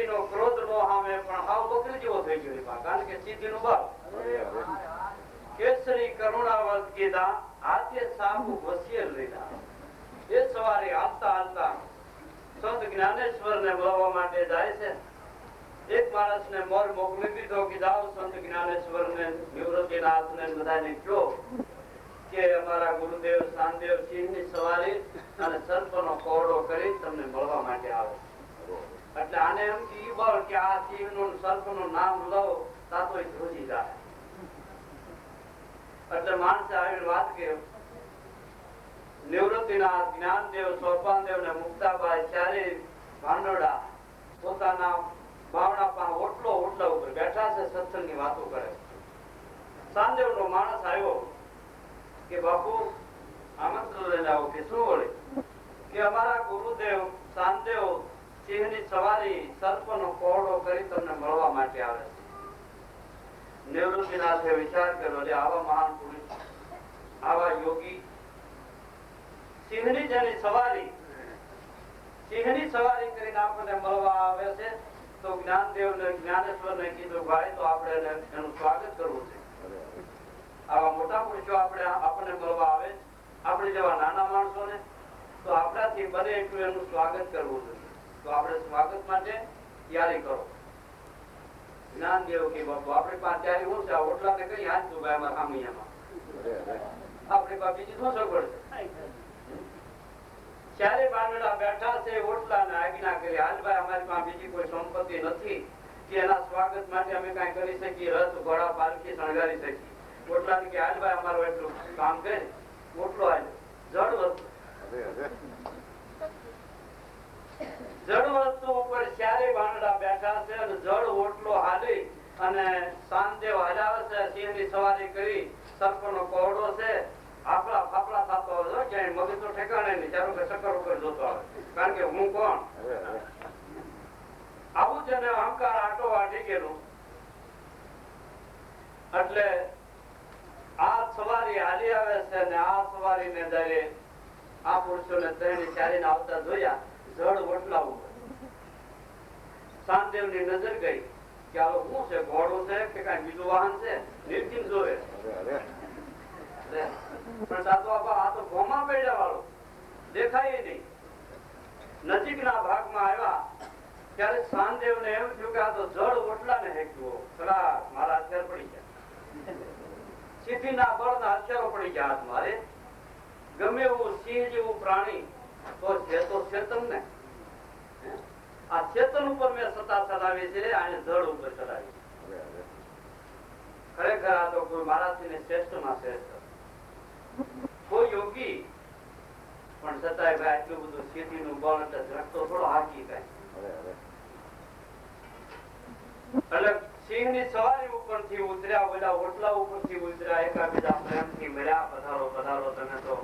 કેસરીનો ક્રોધ નો સામે પણ હાવ બકરી જેવો થઈ ગયો, કારણ કે સિદ્ધિનું બળ. કેસરી કરુણાવત કીધા, હાથે સાબુ વસિયર લીધા. એ સવારે હાલતા હાલતા સંત જ્ઞાનેશ્વર ને મળવા માટે જાય છે. એક માણસ ને મોર મોકલી દીધો કે જાઓ સંત જ્ઞાનેશ્વર ને નિવૃત્તિનાથ ને બધાને કહો કે અમારા ગુરુદેવ શાનદેવ સિંહ ની સવારી અને સર્પનો કોરડો કરી તમને મળવા માટે આવે. એટલે આને એમ કે બળ કે આ સિંહ નું સર્પ નું નામ લો તાતો ધ્રુજી જાય. એટલે માણસે આવીને વાત કરી. નિવૃત્તિનાથ, જ્ઞાનદેવ, સોપાનદેવ ને મુક્તાબાઈ ચારે ભાંડોડા પોતાના બાવડા પાસે ઓટલા ઉપર બેઠા છે, સત્સંગની વાતો કરે. શાનદેવ નો માણસ આવ્યો કે બાપુ આમંત્રણ લઈને આવો. કે શું વળે? કે અમારા ગુરુદેવ શાનદેવ સિંહ ની સવારી સર્પનો કોરડો કરી તમને મળવા માટે આવે છે. નિવૃત્તિનાથે વિચાર કર્યો, આવા મહાન પુરુષ, આવા યોગી સિંહની જેની સવારી કરીને આપણને મળવા આવે છે, તો જ્ઞાનદેવ ને જ્ઞાનેશ્વર ને કીધું ભાઈ તો આપણે એનું સ્વાગત કરવું છે. આવા મોટા પુરુષો આપણને મળવા આવે, આપણે જેવા નાના માણસો ને તો આપણાથી બને એટલું એનું સ્વાગત કરવું જોઈએ. તો આપણે સ્વાગત માટે તૈયારી કરો. જ્ઞાનદેવ કે બાપુ આપણી પાસે તૈયારી શું છે? ઓટલા ને કઈ હાથ દુભાઈ અમારા ખામિયામાં આપણી પાસે બીજી શું સગવડ છે? ચારે બાંધડા બેઠા છે, ઓટલા ને આજ્ઞા કરી હાલભાઈ અમારી પાસે બીજી કોઈ સંપત્તિ નથી કે એના સ્વાગત માટે અમે કઈ કરી શકીએ, રથ ઘોડા પાલખી શણગારી શકીએ. ઓટલા ને કે હાલભાઈ અમારું એટલું કામ કરે. ઓટલો જડ વસ્તુ ઉપર ચારે બાંધડા બેઠા છે અને જડ ઓટલો હાલી અને શાનદેવ હજાવે છે. સિંહ ની સવારી કરી સર્પનો કોરડો છે. આપડા ફાફડા થતો હોય ક્યાંય મગજ તો ઠેકાણે નહીં, ચારો કે ચક્કર ઉપર જોતો આવે, કારણ કે હું કોણ? આવું છે ને અહંકાર આટો વાટી ગયેલું. એટલે આ સવારી હાલી આવે છે ને આ સવારી ને જયારે આ પુરુષો ને ત્રણેય ચારીને આવતા જોયા જડ ઓટલા ઉપર. શાનદેવ ની નજર ગઈ કે આ શું છે? ઘોડું છે કે કઈ બીજું વાહન છે? નિર્ચિંત જોવે પણ આ તો ભોમા પડ્યા વાળો દેખાય નહીં. નજીકના ભાગમાં આવ્યા ત્યારે શાનદેવ ને એમ થયું કે આ તો જળ ઓટલા ને હેક્યું. મારા હથિયાર પડી ગયા, સિદ્ધિના બળના હથિયારો પડી ગયા હાથમાં. અરે ગમે એવું સિંહ જેવું પ્રાણી તો છે તો ચેતન ને, આ ચેતન ઉપર મેં સત્તા ચલાવી છે, આને જળ ઉપર ચલાવી. ખરેખર આ તો કોઈ મારાથી શ્રેષ્ઠ માં શ્રેષ્ઠ કોઈ યોગી પણ છતાંય ભાઈ આટલું બધું સિદ્ધિ નું બળ એટલે રસ્તો થોડો હાકી કઈ. એટલે સિંહ ની સવારી ઉપર થી ઉતર્યા, બધા ઓટલા ઉપર થી ઉતર્યા, એકાબીજા પ્રેમથી મળ્યા. પધારો પધારો, તમે તો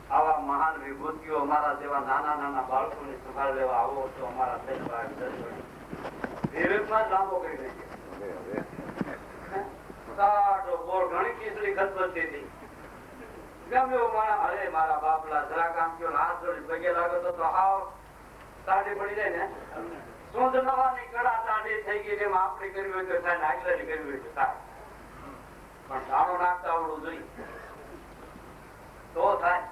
આવા મહાન વિભૂતિઓ અમારા જેવા નાના નાના બાળકો ની સંભાળ લેવા આવો તો અમારા વિવેકમાં જ લાંબો કરી દઈએ. ઘણી ખીચડી ખતબતી હતી. ગમે એવો માણસ, અરે મારા બાપલા જરા કામ કયો, હાથ જોડી પગે લાગો તો હાવ તાડી પડી જાય ને. સુંદ નવાની કડા તાડી થઈ ગઈ, એમ આપડી કરવી હોય તો થાય, નાગલાની કરવી હોય તો થાય, પણ દાણો નાખતા આવડવું જોઈએ તો થાય.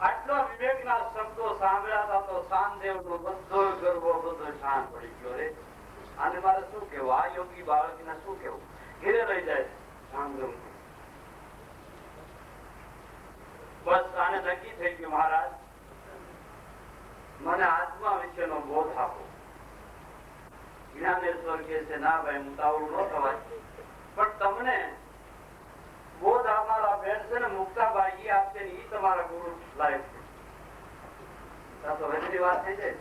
આટલા વિવેકના શબ્દો સાંભળ્યા તો શાનદેવ નો બધો ગરબો બધો શાંત પડી ગયો. રે આને મારે શું કેવું? આ યોગી બાળકને શું કેવું? ઘેરે લઈ જાય શાનદેવ. બસ આને નક્કી થઈ ગયું, મહારાજ મને આત્મા વિશેનો બોધ આપો. જ્ઞાનેશ્વર કહે છે ના ભાઈ મુતાવળું ન થવાય, પણ તમને બોધ અમારા બેન છે ને મુક્તાબાઈ એ આપશે ને એ તમારા ગુરુ લાયક છે. તો હજરી વાત થઈ જાય.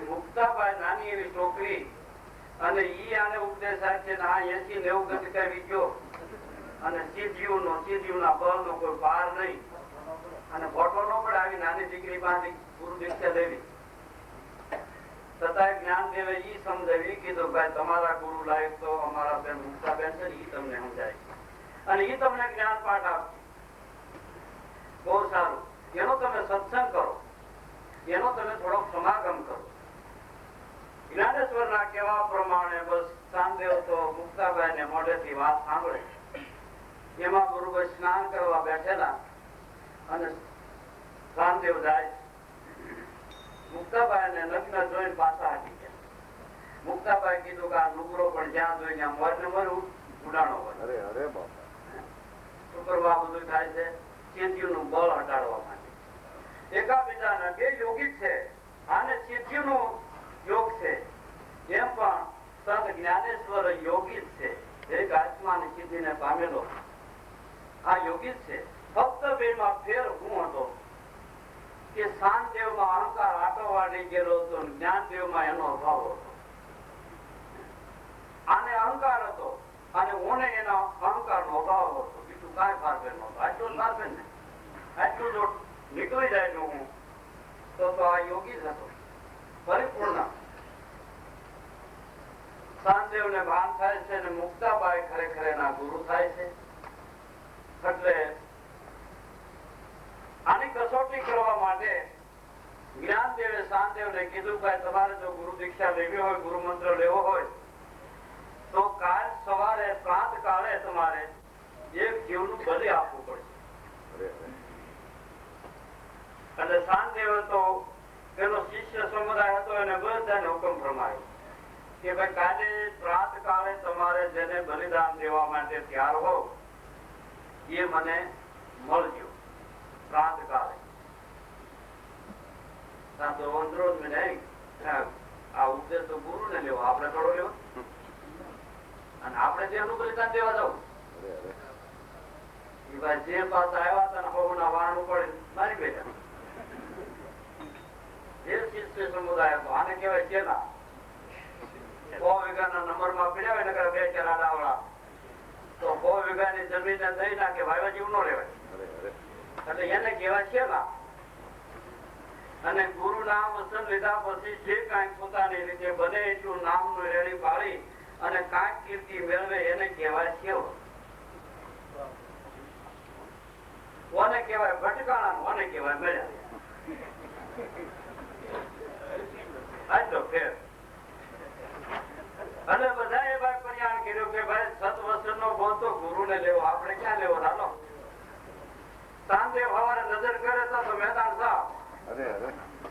મુક્તાબાઈ નાની એવી છોકરી અને ઈ આને ઉપદેશ આપશે ને આ 80-90 ગતિ કરી ગયો અને સિદ્ધિઓના બળનો કોઈ પાર નહીં અને ફોટો નો પડે. આવી નાની દીકરી પાસે ગુરુ દીક્ષા લેવી છતાંય જ્ઞાનદેવે ઈ સમજાવી, કીધું ભાઈ તમારા ગુરુ લાયક તો અમારા બેન મુક્તાબેન છે, ઈ તમને સમજાય અને ઈ તમને જ્ઞાન પાઠ આપશે. બહુ સારું, એનો તમે સત્સંગ કરો એનો તમે થોડોક સમાગમ કરો. જ્ઞાનેશ્વરના કહેવા પ્રમાણે બસ શાંતદેવ તો મુક્તાબાઈ ને મોઢેથી વાત સાંભળે. એમાં ગુરુભાઈ સ્નાન કરવા બેઠેલા અને શાંતદેવ જાય. મુક્તાબાઈ ને લગ્ન જોઈને પાછા હટી ગયા. મુક્તાબાઈ કીધું કે આ નુકરો પણ જ્યાં જોઈને આ મોર ને મોર ઉડાણો હોય. શુક્રવાર બધું થાય છે સિદ્ધિનું બળ હટાડવા માટે. એકાબીજાના બે યોગી છે આને સિદ્ધિનો યોગ છે. એમ પણ સંત જ્ઞાનેશ્વર યોગી છે. એક આત્માની સિદ્ધિને પામેલો આ યોગી છે. ફક્ત બેમાં ફેર હું હતો કે શાંતદેવમાં અહંકાર આટો વાળી ગયેલો હતો, જ્ઞાનદેવમાં એનો અભાવ હતો. આને અહંકાર હતો અને ઓને એના અહંકારનો અભાવ હતો. બીજું કાંઈ ફારફેર નહોતો. આટલું જ ફારફેર ને આટલું જો નીકળી જાય જો હું તો આ યોગી જ હતો પરિપૂર્ણ. શાંતદેવ ને ભાન થાય છે અને મુક્તાબાઈ ખરેખર એના ગુરુ થાય છે. એટલે આની કસોટી કરવા માટે જ્ઞાનદેવે શાંતદેવને કીધું કે તમારે જો ગુરુ દીક્ષા લેવી હોય, ગુરુ મંત્ર લેવો હોય તો કાલ સવારે પ્રાંત કાળે તમારે એક જીવનું બલિ આપવું પડશે. એટલે શાંતદેવે તો એનો શિષ્ય સમુદાય હતો એને બધાને હુકમ ફરમાયો કે ભાઈ કાલે પ્રાત કાળે તમારે જેને બલિદાન દેવા માટે તૈયાર હો એ મને મળજો પ્રાત કાળે. આ ઉપદેશ તો ગુરુ ને લેવો, આપણે થોડો લેવો અને આપણે જેનું બલિદાન દેવા જવું. જે પાસે આવ્યા હતા ને હોના વારણું પડે મારી બેઠા. જે શિષ્ય સમુદાય હતો આને કહેવાય ચેલા. 100 વીઘાના નંબરમાં પીડ્યા હોય ને બે ચેલા ડાવડા તો 100 વીઘાની જમીન દઈ નાખે વાયવા જીવ નો લેવાય. એટલે એને કહેવાય ચેલા. અને ગુરુ નામ વસન લીધા પછી જે કાંઈક પોતાની રીતે બને એટલું નામનું રેડી પાડી અને કાંઈક કીર્તિ મેળવે એને કહેવાય સેવ. કોને કહેવાય ભટકાણા, કોને કહેવાય મળ્યા. આટલો ફેર. અને બધા એ ભાઈ કલ્યાણ કર્યું કે ભાઈ 7 વર્ષનો બોધ તો ગુરુ ને લેવો, આપણે ક્યાં લેવો. હાલો શાંતદેવ સવારે નજર કરે તો મેદાન સાહેબ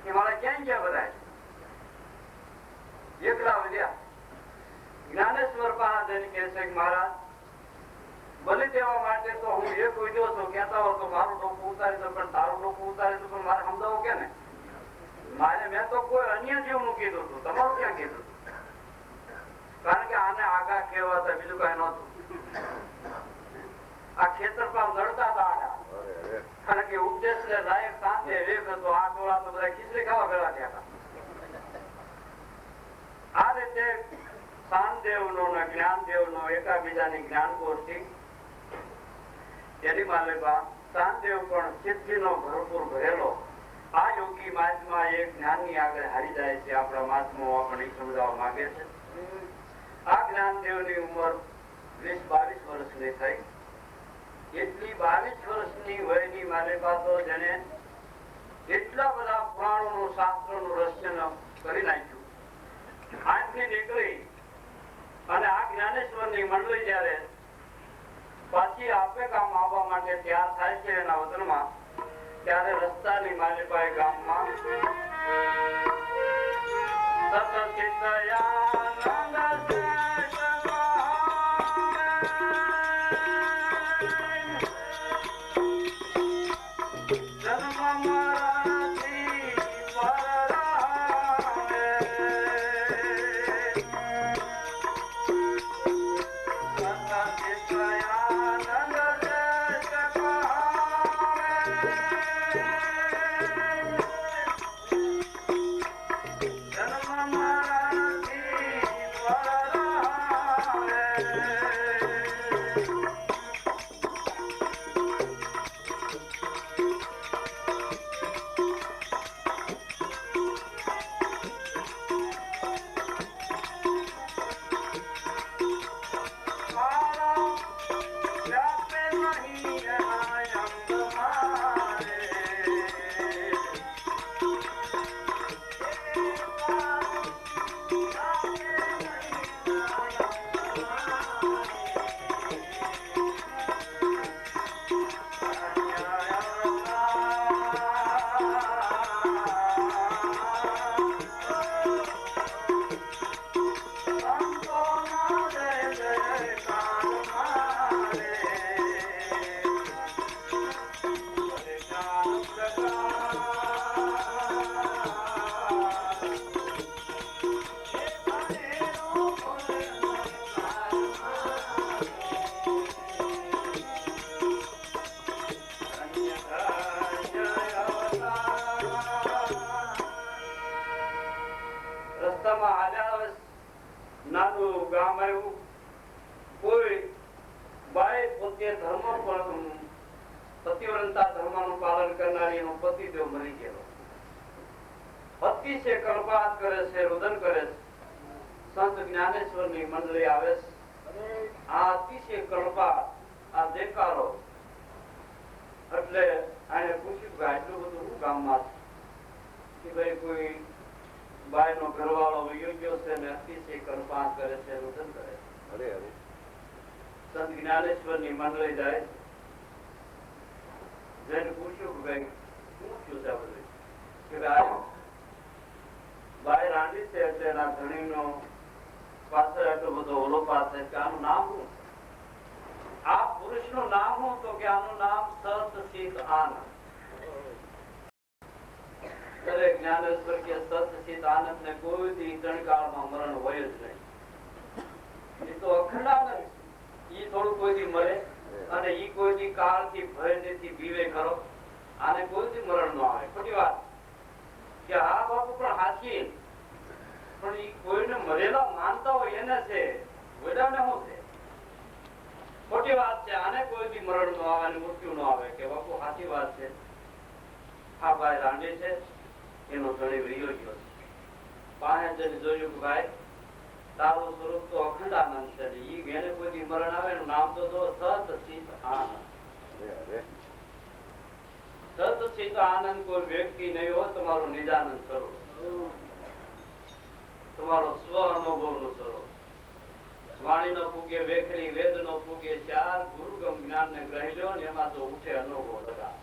કે મારે ક્યાં ગયા બધા એકલા વધ્યા. જ્ઞાનેશ્વર પાસે કે છે મહારાજ બલિ દેવા માટે તો હું એક વિડિયો છું, કહેતા હોય તો મારું ડોકું ઉતારી દો પણ તારું ડોકું ઉતારી દો પણ મારે સમજાવું કે ને મારે મેં તો કોઈ અન્ય જીવનું કીધું હતું, તમારું ક્યાં કીધું? કારણ કે આને આગા કહેવાતા બીજું કઈ નહોતું. આ ખેતરમાં લડતા હતા આગા. કારણ કે ઉપદેશ ને લાયક સાથે વેગ હતો. આ ટોળા તો બધા ખીચડી ખાવા ભેળા થયા હતા. આ રીતે શાંતદેવ નો ને જ્ઞાનદેવ નો એકાબીજાની જ્ઞાન ગોષ્ઠી. તેની માલિકા શાંતદેવ પણ સિદ્ધિ નો ભરપૂર ભરેલો. આ યોગી મહાત્મા એક જ્ઞાનની આગળ હારી જાય છે. આપણા મહાત્માઓ આપણને સમજાવવા માંગે છે. આ જ્ઞાનદેવ ની ઉંમર 20-22 વર્ષની થઈ. એટલી 22 વર્ષની વયની માલિકા તો જેને એટલા બધા પુરાણોનું શાસ્ત્રોનું રચન કરી નાખ્યું. આજથી નીકળી અને આ જ્ઞાનેશ્વરની મંડળી જયારે પાછી આપે ગામ આવવા માટે તૈયાર થાય છે એના વતનમાં, ત્યારે રસ્તાની માલિકાએ ગામમાં રસ્તામાં હાલ્યા નાનું ગામ આવ્યું, કોઈ બાઈ પોતે પતિવ્રતા ધર્મનું પાલન કરનારી એનો પતિદેવ મરી ગયો. અતિશય કલ્પાત કરે છે, રુદન કરે છે. સંત જ્ઞાનેશ્વર ની મંડળી આવે છે. આ અતિશય કલ્પાત, આ દેકારો એટલે આને પૂછ્યું કે આટલું બધું હું ગામમાં કે ભાઈ કોઈ બાઈ નો ઘરવાળો વયો ગયો છે ને અતિશય કલ્પાત કરે છે, રુદન કરે છે. સંત જ્ઞાનેશ્વર ની મંડળી જાય, જઈને પૂછ્યું કે ભાઈ શું થયું છે આ બધું? કે બાઈ રાંડી છે એટલે એના ધણીનો પાછળ એટલો બધો ઓલો પાસ છે કે આનું નામ શું? આ પુરુષ નું નામ શું? તો કે આનું નામ સત ચિત આનંદ. દરેક જ્ઞાનેશ્વર કે સત ચિત આનંદ ને કોઈ દી ત્રણકાળમાં મરણ હોય જ નહીં. એ તો અખંડાનંદ, ઈ થોડું કોઈ દી મળે અને ઈ કોઈ દી કાળ થી ભય થી બીવે કરો. આને કોઈ દી મરણ ન આવે. ખોટી વાત કે હા બાપુ પણ હાચી, પણ ઈ કોઈને મરેલા માનતા હોય એને છે, વેડાને શું છે? ખોટી વાત છે. આને કોઈ દી મરણ ન આવે અને મૃત્યુ ન આવે. કે બાપુ સાચી વાત છે. આ ભાઈ રાંડી છે, એનો ધણી વયો ગયો છે. પાસે જઈને જોયું કે ભાઈ તારું સ્વરૂપ તો અખંડાનંદ છે, ઈ એને કોઈ દી મરણ આવે એનું નામ તો સત ચિત આનંદ. સત ચિત આનંદ કોઈ વ્યક્તિ નહીં હોય, તમારું નિજાનંદ સ્વરૂપ, તમારો સ્વ અનુભવ નું સ્વરૂપ. વાણી નો પૂગે વેખરી, વેદ નો પૂગે ચાર, ગુરુગમ જ્ઞાન ને ગ્રહી લો ને એમાં તો ઉઠે અનુભવ લગા.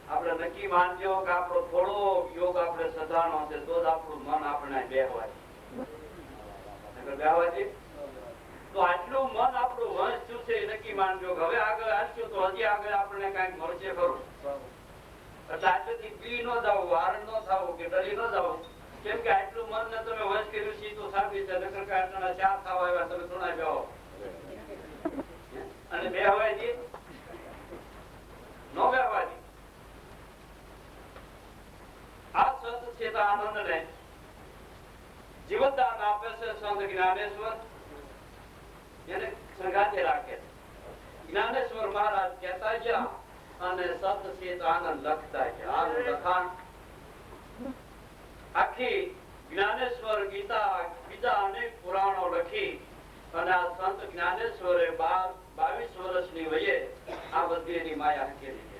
આપણે નક્કી માનજો કે આપણો થોડો યોગ આપણે સધારણો છે તો જ આપણું મન આપણે બેહવાય. તો આટલું મન આપણું વંશ છે એ નક્કી માનજો. હવે આગળ હાલશું તો હજી આગળ આપણને કઈક મળશે ખરું. એટલે આટલેથી પી ન જવું, હાર ન થવું કે ડરી ન જવું. કેમ કે આટલું મન ને તમે વંશ કર્યું છે તો સાબિત છે. નકર કાંટના ચાર થવા આવ્યા તમે સુના જાઓ અને બેહવાય જી નો બેહવાય જી. આ સત ચેત આનંદ ને જીવનદાન આપે છે સંત જ્ઞાનેશ્વર, એને સંગાતે રાખે. જ્ઞાનેશ્વર મહારાજ કહેતા ગયા અને સત ચેત આનંદ લખતા ગયા. આ લખાણ આખી જ્ઞાનેશ્વર ગીતા, બીજા અનેક પુરાણો લખી અને આ સંત જ્ઞાનેશ્વરે 22 વર્ષની વયે આ બધી એની માયા હકેલી છે.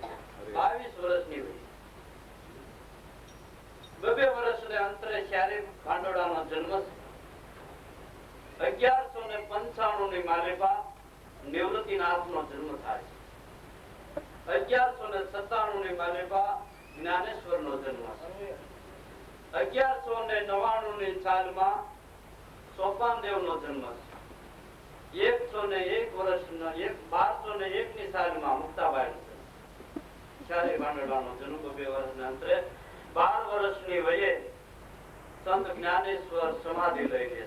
22 વર્ષની વયે 2 વર્ષને અંતરે શ્યારી ભાંડોળાનો જન્મ છે. 1195 ની માલિકા નિવૃત્તિનાથ નો જન્મ થાય છે. 1197 ની માલિકા જ્ઞાનેશ્વર નો જન્મ છે. 1199 ની સાલમાં સોપાનદેવ નો જન્મ છે. 101 વર્ષનો 1201 ની સાલમાં મુક્તાબાઈ નો જન્મ. શ્યારી ભાંડોળાનો જન્મ 2 વર્ષના અંતરે 12 વર્ષની વયે સંત જ્ઞાનેશ્વર સમાધિ લઈ લે છે.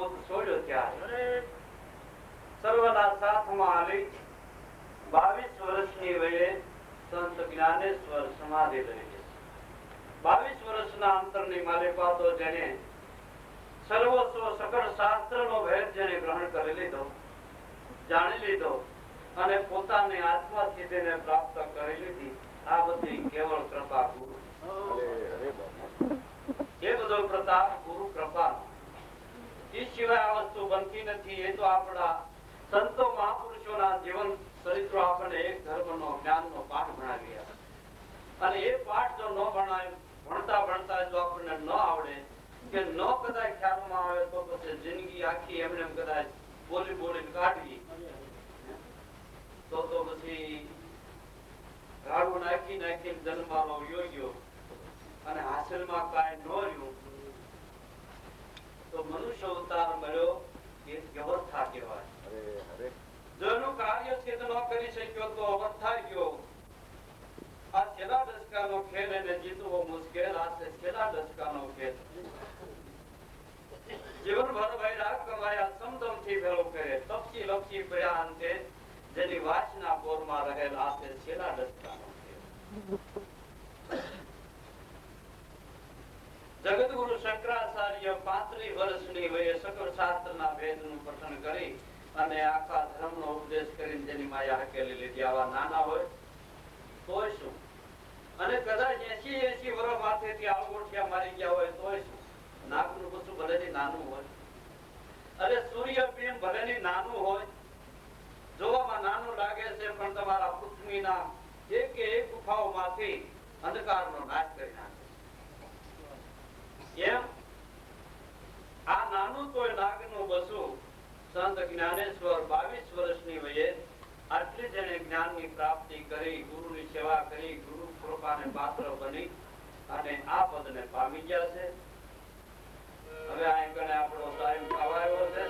પોત છોડ્યો ત્યારે સર્વના સાથમાં આવી 22 વર્ષની વયે સંત જ્ઞાનેશ્વર સમાધિ લઈ છે. 22 વર્ષના અંતરની માલિકા તો જેને સર્વસ્વ સકળ શાસ્ત્રનો ભેદ જેને ગ્રહણ કરી લીધો, જાણી લીધો અને પોતાની આત્મા સ્થિતિને પ્રાપ્ત કરી લીધી, આ બધી કેવળ કૃપા ગુરુ. એ બધો પ્રતાપ ગુરુ કૃપા. એ સિવાય આ વસ્તુ બનતી નથી. એ તો આપણા સંતો મહાપુરુષોના જીવન ચરિત્રો આપણને એક ધર્મનો જ્ઞાનનો પાઠ ભણાવી અને એ પાઠ જો ન ભણાય, ભણતા ભણતા જો આપણને ન આવડે કે ન કદાચ ખ્યાલમાં આવે તો પછી જિંદગી આખી એમને કદાચ બોલી બોલીને કાઢવી તો પછી ગાળું નાખી નાખીને જન્માનો યોગ્યો અને હાસિલમાં કાંઈ ન રહ્યું તો મનુષ્ય અવતાર મળ્યો એ વ્યવસ્થા કહેવાય. જો એનું કાર્ય સિદ્ધ ન કરી શક્યો તો અવસ્થા ગયો. આ છેલ્લા દશકાનો ખેલ એને જીતવો મુશ્કેલ. આ છેલ્લા દશકાનો ખેલ જીવનભર વૈરાગ કમાયા સમદમથી ભેળો કરે, તપસી લપસી પડ્યા અંતે જેની વાસના બોરમાં રહેલા આ છેલ્લા દશકાનો ખેલ. જગતગુરુ શંકરાચાર્ય 35 વર્ષની વયે સકળ શાસ્ત્રના ભેદનું પઠન કરી અને આખા ધર્મનો ઉપદેશ કરીને જેની માયા હકેલી લીધી. આવા નાના હોય તોય શું, અને કદાચ 80 વર્ષ માથેથી આળગોઠિયા મારી ગયા હોય તોય શું. નાગનું કશું ભલેથી નાનું હોય, અરે સૂર્યબિંબ ભલેની નાનું હોય, જોવામાં નાનું લાગે છે, પણ તમારા પૃથ્વીના એક ગુફાઓમાંથી અંધકારનો નાશ કરી નાખે. એમ આ નાનું તોય નાગનું બસું સંત જ્ઞાનેશ્વર 22 વર્ષની વયે આટલી જેને જ્ઞાનની પ્રાપ્તિ કરી, ગુરુની સેવા કરી, ગુરુ કૃપાને પાત્ર બની અને આ પદને પામી ગયા છે. હવે આ કણે આપણો ટાઈમ થવા આવ્યો છે.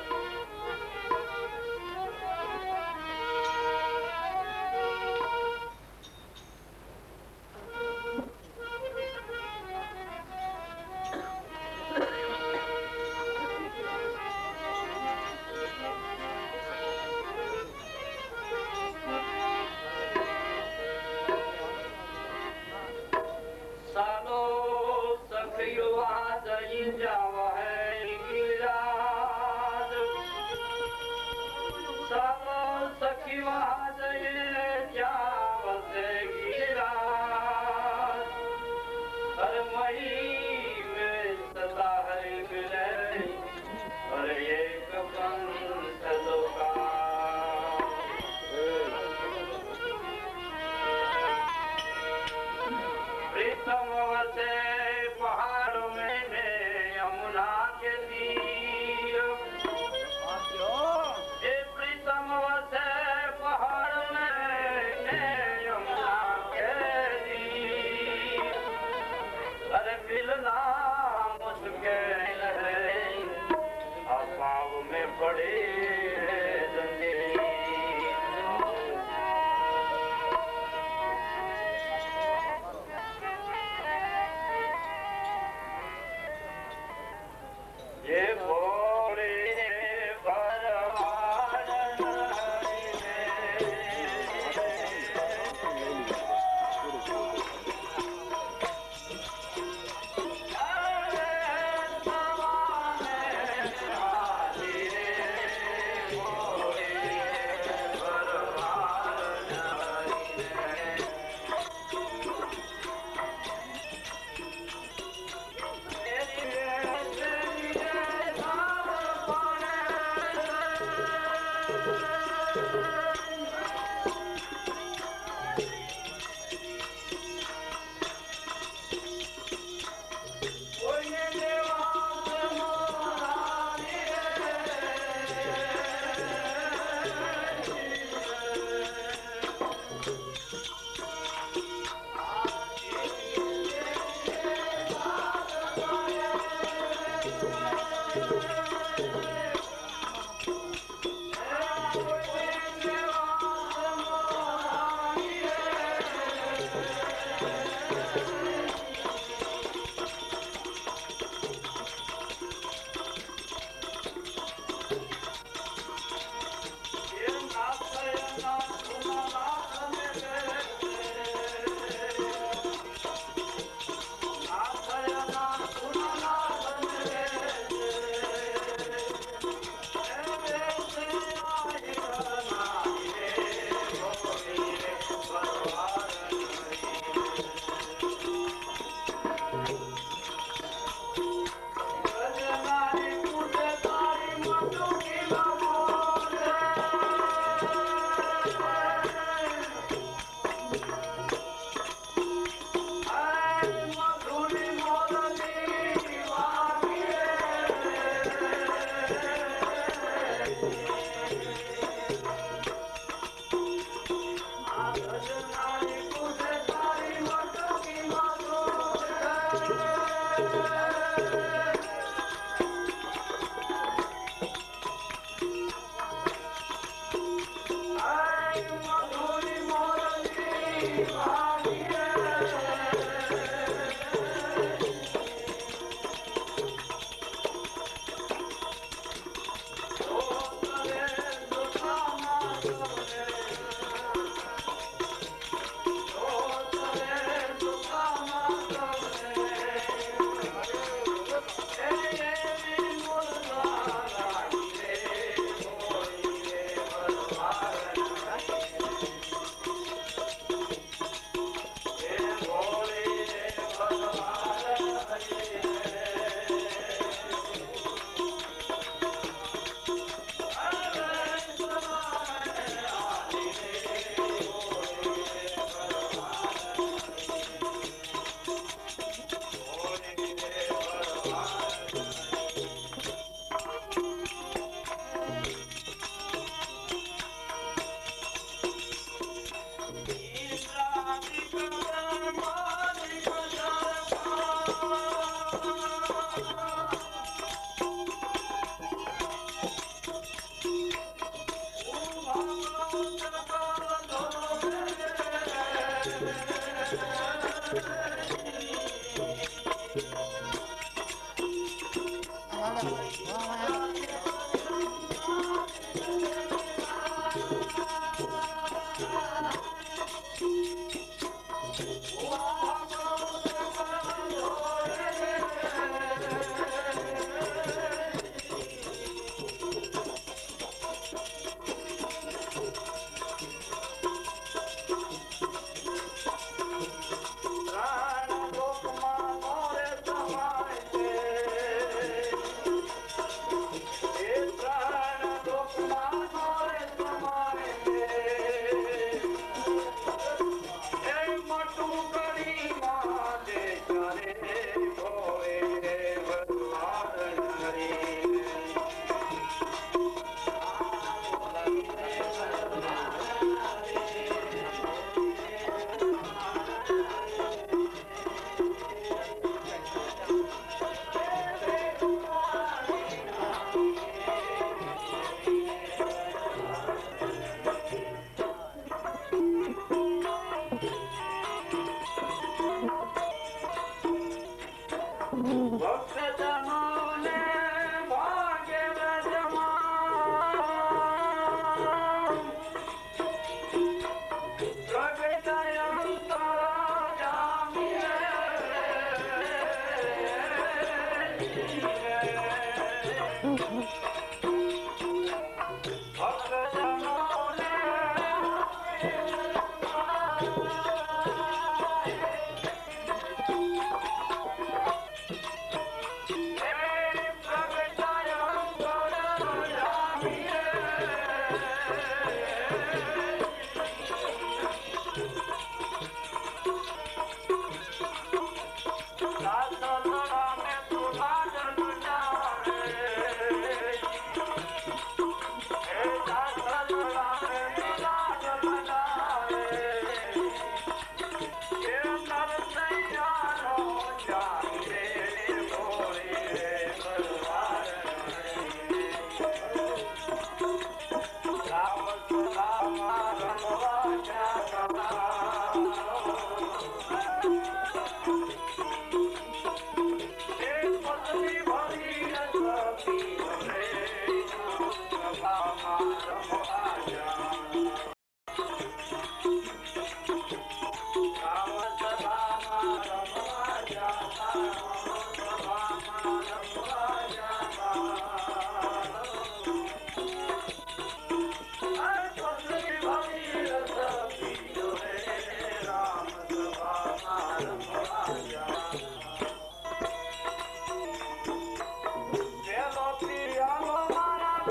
પેલો પિયાલો મારા